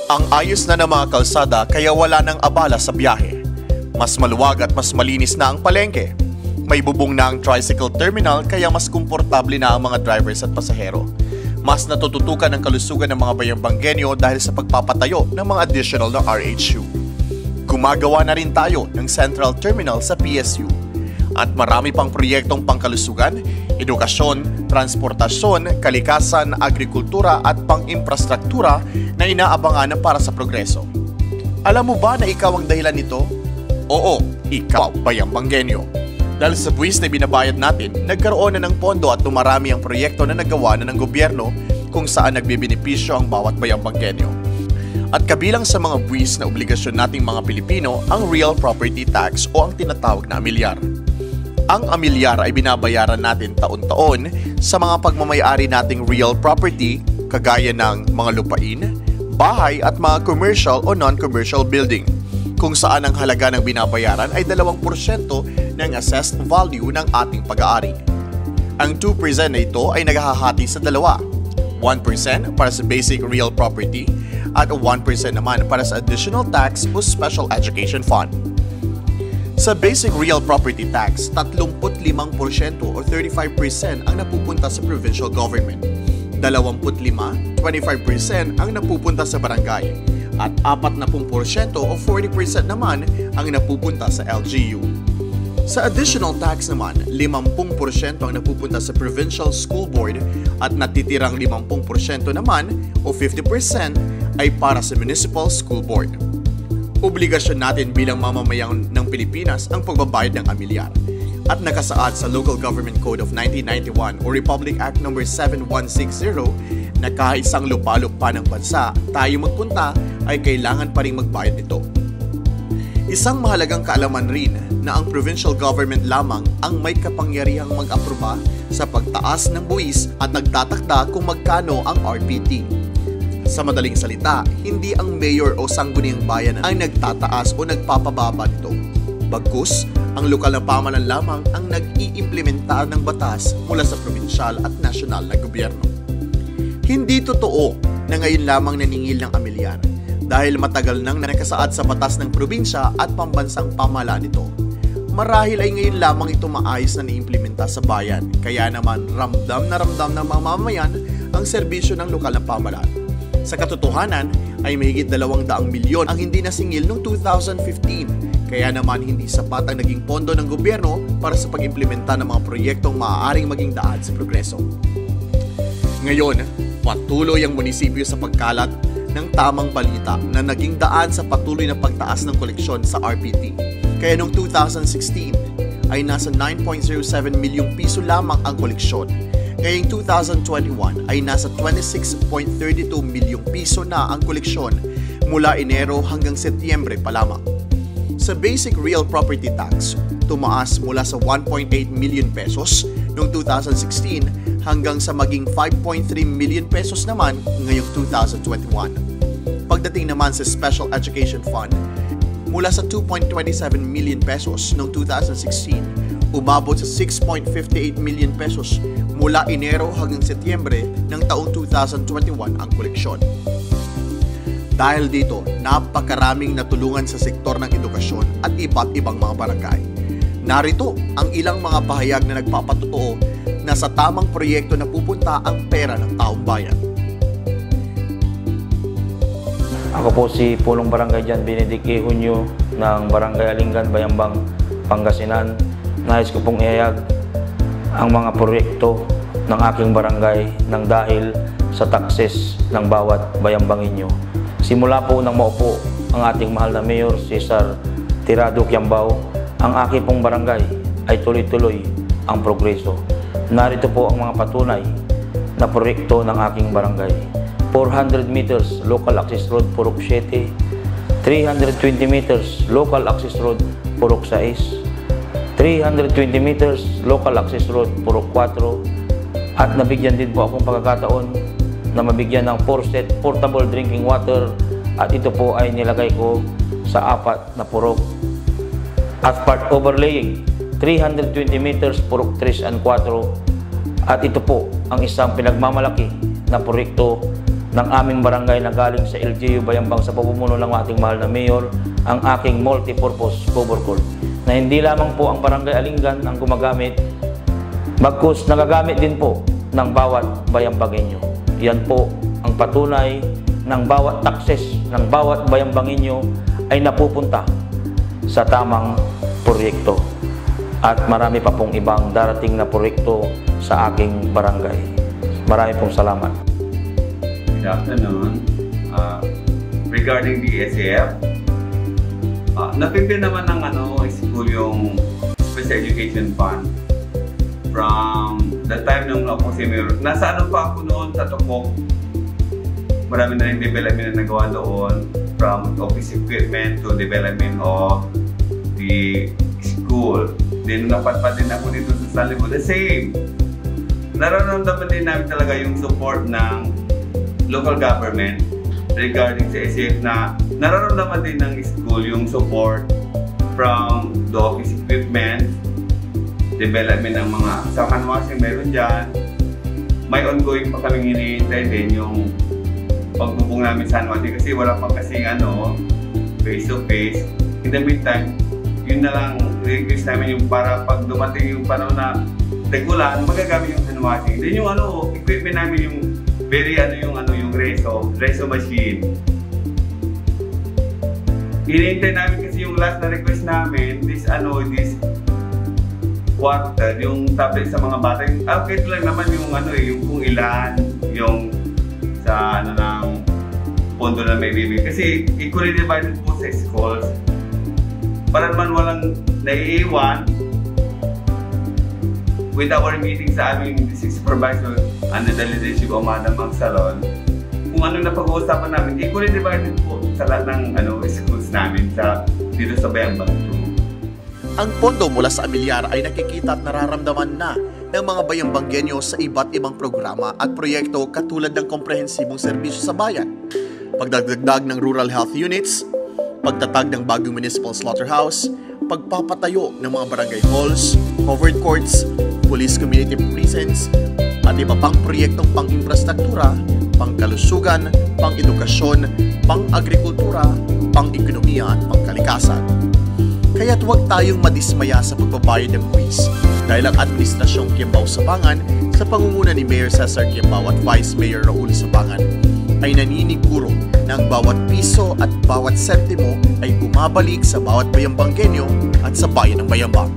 Ang ayos na ng mga kalsada kaya wala nang abala sa biyahe. Mas maluwag at mas malinis na ang palengke. May bubong na ang tricycle terminal kaya mas komportable na ang mga drivers at pasahero. Mas natututukan ang kalusugan ng mga bayambanggenyo dahil sa pagpapatayo ng mga additional na RHU. Gumagawa na rin tayo ng Central Terminal sa PSU. At marami pang proyektong pangkalusugan, edukasyon, transportasyon, kalikasan, agrikultura at pang-infrastruktura na inaabangan para sa progreso. Alam mo ba na ikaw ang dahilan nito? Oo, ikaw, bayambanggenyo. Dahil sa buwis na binabayad natin, nagkaroon na ng pondo at tumarami ang proyekto na nagawa na ng gobyerno kung saan nagbibenepisyo ang bawat bayambanggenyo. At kabilang sa mga buwis na obligasyon nating mga Pilipino ang real property tax o ang tinatawag na amilyar. Ang amilyar ay binabayaran natin taon-taon sa mga pagmamayari nating real property kagaya ng mga lupain, bahay at mga commercial o non-commercial building, kung saan ang halaga ng binabayaran ay 2% ng assessed value ng ating pag-aari. Ang 2% na ito ay naghahati sa dalawa, 1% para sa basic real property at 1% naman para sa additional tax o special education fund. Sa basic real property tax, 35% o 35% ang napupunta sa provincial government, 25% ang napupunta sa barangay, at 40% o 40% naman ang napupunta sa LGU. Sa additional tax naman, 50% ang napupunta sa provincial school board at natitirang 50% naman o 50% ay para sa municipal school board. Obligasyon natin bilang mamamayan ng Pilipinas ang pagbabayad ng amilyar at nakasaad sa Local Government Code of 1991 o Republic Act No. 7160 na kahit isang lupa-lupa ng bansa tayo magpunta ay kailangan pa rin magbayad nito. Isang mahalagang kaalaman rin na ang provincial government lamang ang may kapangyarihang mag-aproba sa pagtaas ng buwis at nagtatakda kung magkano ang RPT. Sa madaling salita, hindi ang mayor o sangguniang bayan ang nagtataas o nagpapababa nito. Bagkus, ang lokal na pamahalaan lamang ang nag-iimplementa ng batas mula sa probinsyal at nasyonal na gobyerno. Hindi totoo na ngayon lamang naningil ng amilyar dahil matagal nang nakasaad sa batas ng probinsya at pambansang pamahalaan nito. Marahil ay ngayon lamang ito maayos na niimplementa sa bayan, kaya naman ramdam na ng mamamayan ang serbisyo ng lokal na pamahalaan. Sa katotohanan ay mahigit 200 milyon ang hindi nasingil noong 2015, kaya naman hindi sapat ang naging pondo ng gobyerno para sa pag-implementa ng mga proyektong maaaring maging daan sa progreso. Ngayon, patuloy ang munisipyo sa pagkalat ng tamang balita na naging daan sa patuloy na pagtaas ng koleksyon sa RPT. Kaya noong 2016 ay nasa 9.07 milyong piso lamang ang koleksyon. Ngayong 2021 ay nasa 26.32 milyong piso na ang koleksyon mula Enero hanggang Setyembre pa lamang. Sa basic real property tax, tumaas mula sa 1.8 million pesos noong 2016 hanggang sa maging 5.3 million pesos naman ngayong 2021. Pagdating naman sa Special Education Fund, mula sa 2.27 million pesos noong 2016, umabot sa 6.58 million pesos mula Enero hanggang Setyembre ng taong 2021 ang koleksyon. Dahil dito, napakaraming natulungan sa sektor ng edukasyon at iba't ibang mga barangay. Narito ang ilang mga pahayag na nagpapatotoo na sa tamang proyekto na pupunta ang pera ng taong bayan. Ako po si Pulong Barangay Jan Benedict E. Junio ng Barangay Alinggan, Bayambang, Pangasinan. Nais ko pong ihayag ang mga proyekto ng aking barangay nang dahil sa taxes ng bawat bayambanginyo. Simula po nang maupo ang ating mahal na Mayor Cesar Tirado Quiambao, ang aking pong barangay ay tuloy-tuloy ang progreso. Narito po ang mga patunay na proyekto ng aking barangay. 400 meters local access road Purok 7, 320 meters local access road Purok 6, 320 meters local access road Purok 4, at nabigyan din po akong pagkakataon na mabigyan ng 4 set portable drinking water, at ito po ay nilagay ko sa 4 na purok. Asphalt overlaying 320 meters Purok 3 and 4, at ito po ang isang pinagmamalaki na proyekto ng aming barangay na galing sa LGU Bayambang sa pamumuno ng ating mahal na mayor, ang aking multi-purpose cover call na hindi lamang po ang barangay Alinggan ang gumagamit, bagkus nagagamit din po ng bawat bayambangenyo. Yan po ang patunay ng bawat taxes ng bawat bayambangenyo ay napupunta sa tamang proyekto. At marami pa pong ibang darating na proyekto sa aking barangay. Marami pong salamat. Good afternoon. Regarding the SAF, napipil naman ng school yung Special Education Fund from the time nung ako si Mayor. Nasa pa ako noon sa Tokok. Marami na rin development na nagawa doon, from office equipment to development of the school. Then napadpad din ako dito sa San Libo. The same. Nararamdaman din namin talaga yung support ng local government regarding sa SAF na nararamdaman din ng school yung support from the office equipment, development ng mga sa canvassing meron dyan. May ongoing pa kaming hinihintay din yung pagbubong namin sa canvassing kasi wala pa kasing face to face. In the meantime, yun na lang request namin yung para pag dumating yung panahon na tegulan, magagamit yung canvassing. Then yung equipment namin yung yung reso machine. Hinihintay namin kasi yung last na request namin, this quarter, yung tablet sa mga bata. Okay lang naman yung yung kung ilan, yung sa ng pondo na may bibig. Kasi equally divided po sa schools. Para naman walang naiiwan with our meeting sa aming district supervisor under the leadership of Madam Magsalon, kung na pag-uusapan namin, equally divided po sa lahat ng schools namin dito sa Bayambang. Ang pondo mula sa Amilyar ay nakikita at nararamdaman na ng mga bayambanggenyo sa iba't ibang programa at proyekto katulad ng komprehensibong serbisyo sa bayan, pagdagdag ng rural health units, pagtatag ng bagong municipal slaughterhouse, pagpapatayo ng mga barangay halls, covered courts, police community precincts, at iba pang proyektong pang-infrastruktura, pang-kalusugan, pang-edukasyon, pang-agrikultura, pang-ekonomiya at pang-kalikasan. Kaya't huwag tayong madismaya sa pagbabayad ng buwis dahil ang Administrasyong Kiambao-Sabangan sa pangunguna ni Mayor Cesar Kiambao at Vice Mayor Raul Sabangan ay naniniguro na ang bawat piso at bawat sentimo ay bumabalik sa bawat bayambanggenyo at sa bayan ng Bayambang.